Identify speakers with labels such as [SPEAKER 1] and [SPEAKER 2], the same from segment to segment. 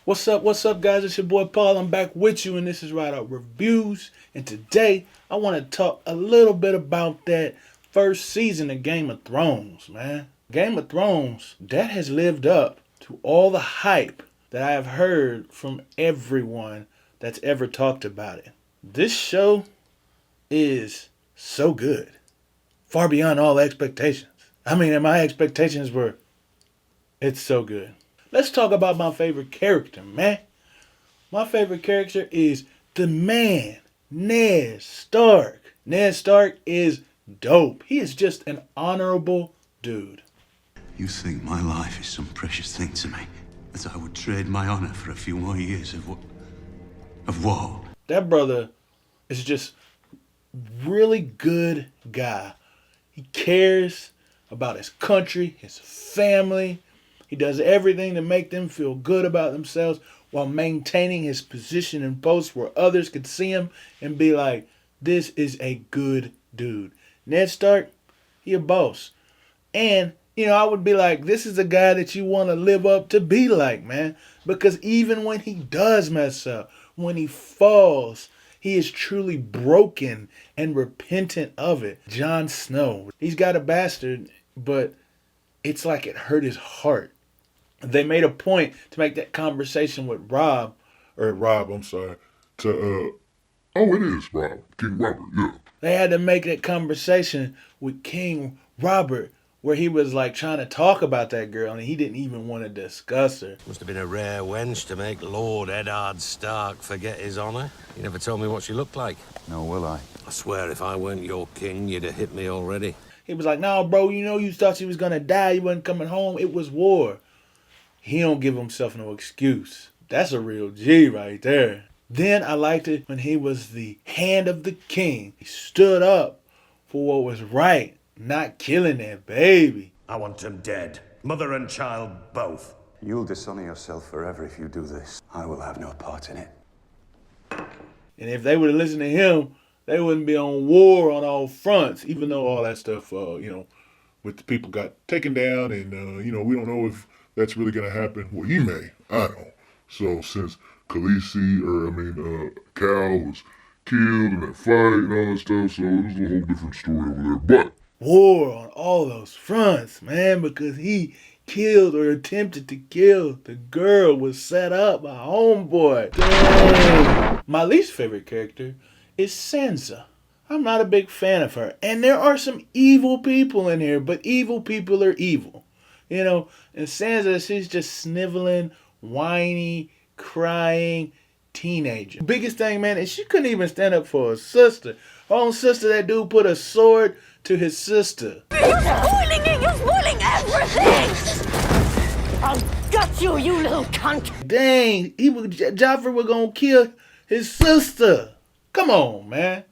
[SPEAKER 1] What's up, guys? It's your boy Paul. I'm back with you, and this is Rideout Reviews. And today, I want to talk a little bit about that first season of Game of Thrones, man. Game of Thrones, that has lived up to all the hype that I have heard from everyone that's ever talked about it. This show is so good, far beyond all expectations. I mean, and my expectations were, it's so good. Let's talk about my favorite character, man. My favorite character is the man, Ned Stark. Ned Stark is dope. He is just an honorable dude.
[SPEAKER 2] You think my life is some precious thing to me, that I would trade my honor for a few more years of woe?
[SPEAKER 1] That brother is just really good guy. He cares about his country, his family. He does everything to make them feel good about themselves while maintaining his position in posts where others could see him and be like, this is a good dude. Ned Stark, he a boss. And, I would be like, this is a guy that you want to live up to be like, man. Because even when he does mess up, when he falls, he is truly broken and repentant of it. Jon Snow, he's got a bastard, but it's like it hurt his heart. They made a point to make that conversation with Rob,
[SPEAKER 3] I'm sorry, oh, it is Rob, King Robert, yeah.
[SPEAKER 1] They had to make that conversation with King Robert where he was like trying to talk about that girl and he didn't even want to discuss her.
[SPEAKER 4] Must have been a rare wench to make Lord Eddard Stark forget his honour. You never told me what she looked like.
[SPEAKER 2] No, will I?
[SPEAKER 4] I swear if I weren't your king, you'd have hit me already.
[SPEAKER 1] He was like, no, bro, you thought she was going to die. You wasn't coming home. It was war. He don't give himself no excuse. That's a real G right there. Then I liked it when he was the hand of the king. He stood up for what was right, not killing that baby.
[SPEAKER 5] I want him dead. Mother and child both.
[SPEAKER 2] You'll dishonor yourself forever if you do this. I will have no part in it.
[SPEAKER 1] And if they would have listened to him, they wouldn't be on war on all fronts, even though all that stuff, with the people got taken down and, we don't know if that's really going to happen. Well, he may. I don't. So since Cal was killed in that fight and all that stuff, so there's a whole different story over there. But war on all those fronts, man, because he killed or attempted to kill the girl was set up by homeboy. Dang. My least favorite character is Sansa. I'm not a big fan of her. And there are some evil people in here, but evil people are evil. And Sansa, she's just sniveling, whiny, crying teenager. Biggest thing, man, is she couldn't even stand up for her sister. Her own sister, that dude put a sword to his sister.
[SPEAKER 6] You're spoiling it! You're spoiling everything! I'll gut you, you little cunt!
[SPEAKER 1] Dang, Joffrey was gonna kill his sister. Come on, man.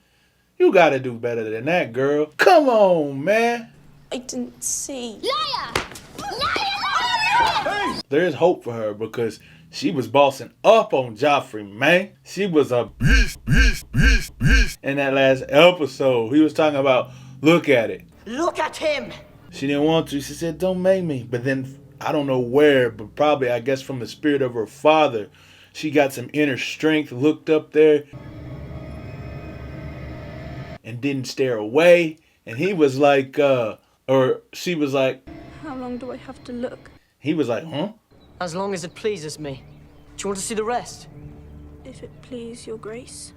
[SPEAKER 1] You gotta do better than that, girl. Come on, man.
[SPEAKER 6] I didn't see.
[SPEAKER 7] Liar!
[SPEAKER 1] There is hope for her because she was bossing up on Joffrey, man. She was a beast. In that last episode, he was talking about, look at it.
[SPEAKER 6] Look at him!
[SPEAKER 1] She didn't want to. She said, don't make me. But then, I don't know where, but probably, I guess, from the spirit of her father, she got some inner strength, looked up there, and didn't stare away. And he was like, or she was like,
[SPEAKER 7] how long do I have to look?
[SPEAKER 1] He was like, huh?
[SPEAKER 8] As long as it pleases me. Do you want to see the rest?
[SPEAKER 7] If it please your grace.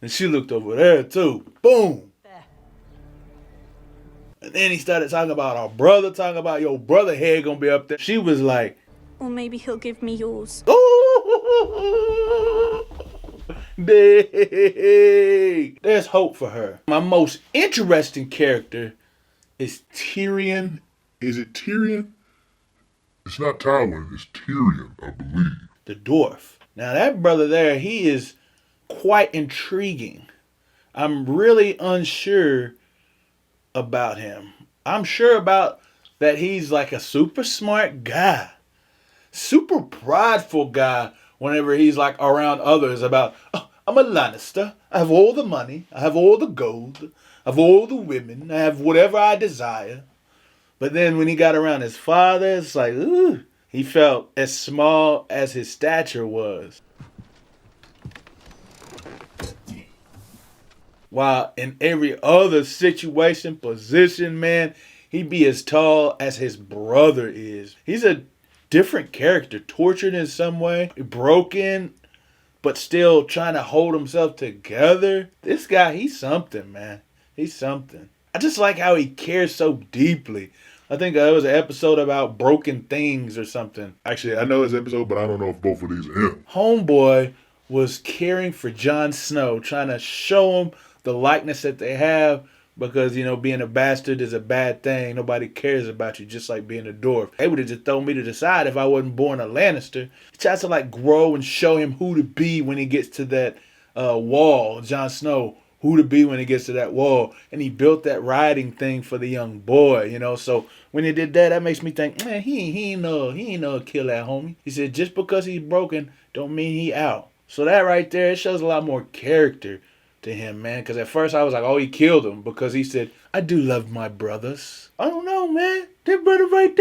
[SPEAKER 1] And she looked over there too. Boom.
[SPEAKER 8] There.
[SPEAKER 1] And then he started talking about our brother, talking about your brother head gonna be up there. She was like,
[SPEAKER 7] or maybe he'll give me yours.
[SPEAKER 1] ooh, dang. There's hope for her. My most interesting character is Tyrion.
[SPEAKER 3] Is it Tyrion? It's not Tywin, it's Tyrion, I believe.
[SPEAKER 1] The dwarf. Now that brother there, he is quite intriguing. I'm really unsure about him. I'm sure about that he's like a super smart guy. Super prideful guy whenever he's like around others about, oh, I'm a Lannister. I have all the money. I have all the gold. I have all the women. I have whatever I desire. But then when he got around his father, it's like, ooh, He felt as small as his stature was. While in every other situation, position, man, he'd be as tall as his brother is. He's a different character, tortured in some way, broken, but still trying to hold himself together. This guy, he's something, man. He's something. I just like how he cares so deeply. I think there was an episode about broken things or something.
[SPEAKER 3] Actually, I know his episode, but I don't know if both of these are him.
[SPEAKER 1] Homeboy was caring for Jon Snow, trying to show him the likeness that they have, because, you know, being a bastard is a bad thing. Nobody cares about you, just like being a dwarf. They would have just thrown me to the side if I wasn't born a Lannister. He tries to like grow and show him who to be when he gets to that wall. Jon Snow, who to be when he gets to that wall. And he built that riding thing for the young boy, you know. So when he did that, that makes me think, man, he ain't no kill that homie. He said, just because he's broken don't mean he out. So that right there, it shows a lot more character to him, man. Because at first I was like, oh, he killed him, because he said, I do love my brothers. I don't know, man. That brother right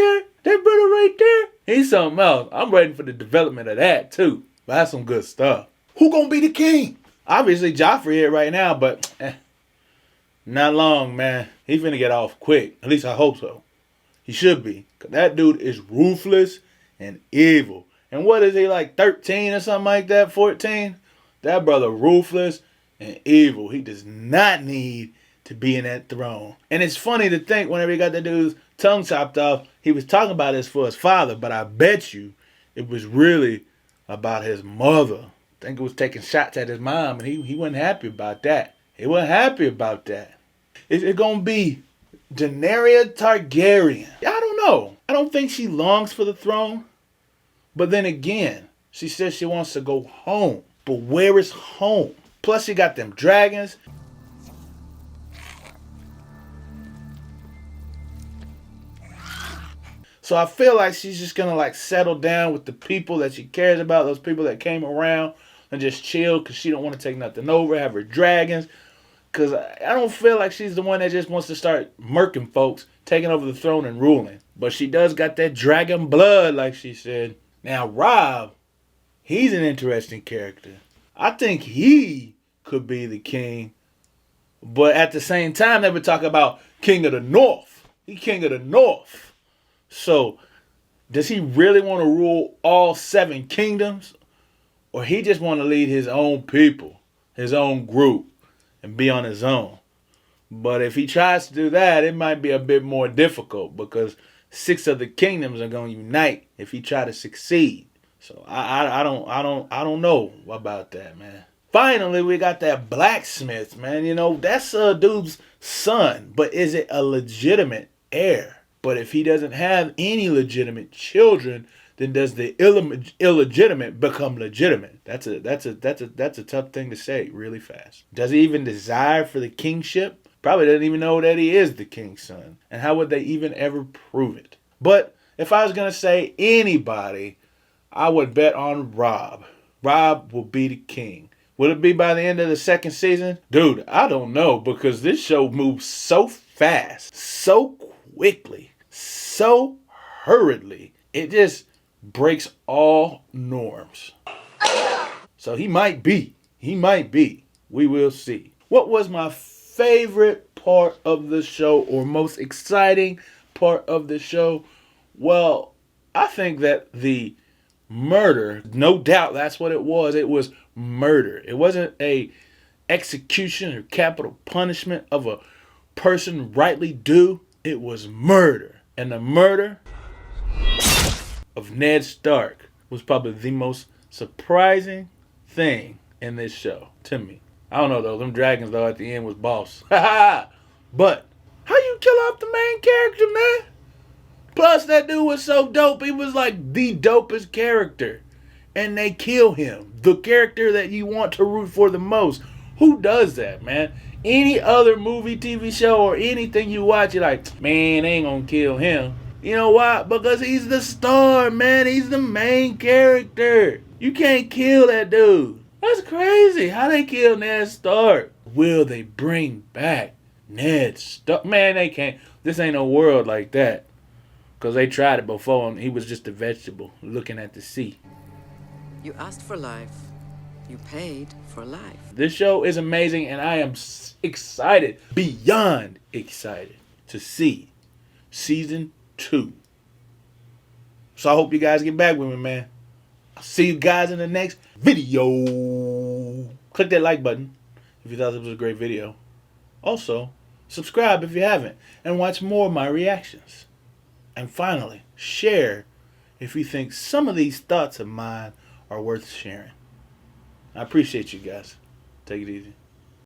[SPEAKER 1] there, he's something else. I'm ready for the development of that too. But that's some good stuff. Who gonna be the king? Obviously Joffrey here right now, but not long, man. He finna get off quick. At least I hope so. He should be. Because that dude is ruthless and evil. And what is he, like 13 or something like that? 14? That brother ruthless and evil. He does not need to be in that throne. And it's funny to think, whenever he got that dude's tongue chopped off, he was talking about this for his father, but I bet you it was really about his mother. I think it was taking shots at his mom, and he wasn't happy about that. He wasn't happy about that. It's gonna be Daenerys Targaryen. I don't know. I don't think she longs for the throne. But then again, she says she wants to go home. But where is home? Plus, you got them dragons. So I feel like she's just going to like settle down with the people that she cares about, those people that came around, and just chill because she don't want to take nothing over, have her dragons. Because I don't feel like she's the one that just wants to start murking folks, taking over the throne and ruling. But she does got that dragon blood, like she said. Now, Robb, he's an interesting character. I think he could be the king. But at the same time, they would talk about King of the North. He's King of the North. So, does he really want to rule all 7 kingdoms? Or he just want to lead his own people, his own group, and be on his own? But if he tries to do that, it might be a bit more difficult, because 6 of the kingdoms are going to unite if he try to succeed. So I don't know about that, man. Finally, we got that blacksmith, man. You know, that's a dude's son, but is it a legitimate heir? But if he doesn't have any legitimate children, then does the illegitimate become legitimate? That's a tough thing to say really fast. Does he even desire for the kingship? Probably doesn't even know that he is the king's son. And how would they even ever prove it? But if I was going to say anybody, I would bet on Robb. Robb will be the king. Will it be by the end of the 2nd season? Dude, I don't know, because this show moves so fast, so quickly, so hurriedly. It just breaks all norms. So he might be. We will see. What was my favorite part of the show, or most exciting part of the show? Well, I think that the murder, no doubt that's what it was. It was murder. It wasn't a execution or capital punishment of a person rightly due. It was murder. And the murder of Ned Stark was probably the most surprising thing in this show to me. I don't know though, them dragons though at the end was boss. But how you kill off the main character, man? Plus that dude was so dope. He was like the dopest character. And they kill him. The character that you want to root for the most. Who does that, man? Any other movie, TV show, or anything you watch, you're like, man, they ain't gonna kill him. You know why? Because he's the star, man. He's the main character. You can't kill that dude. That's crazy. How they kill Ned Stark? Will they bring back Ned Stark? Man, they can't. This ain't no world like that. Because they tried it before and he was just a vegetable looking at the sea.
[SPEAKER 9] You asked for life. You paid for life.
[SPEAKER 1] This show is amazing and I am excited, beyond excited, to see season 2. So I hope you guys get back with me, man. I'll see you guys in the next video. Click that like button if you thought this was a great video. Also, subscribe if you haven't and watch more of my reactions. And finally, share if you think some of these thoughts of mine are worth sharing. I appreciate you guys. Take it easy.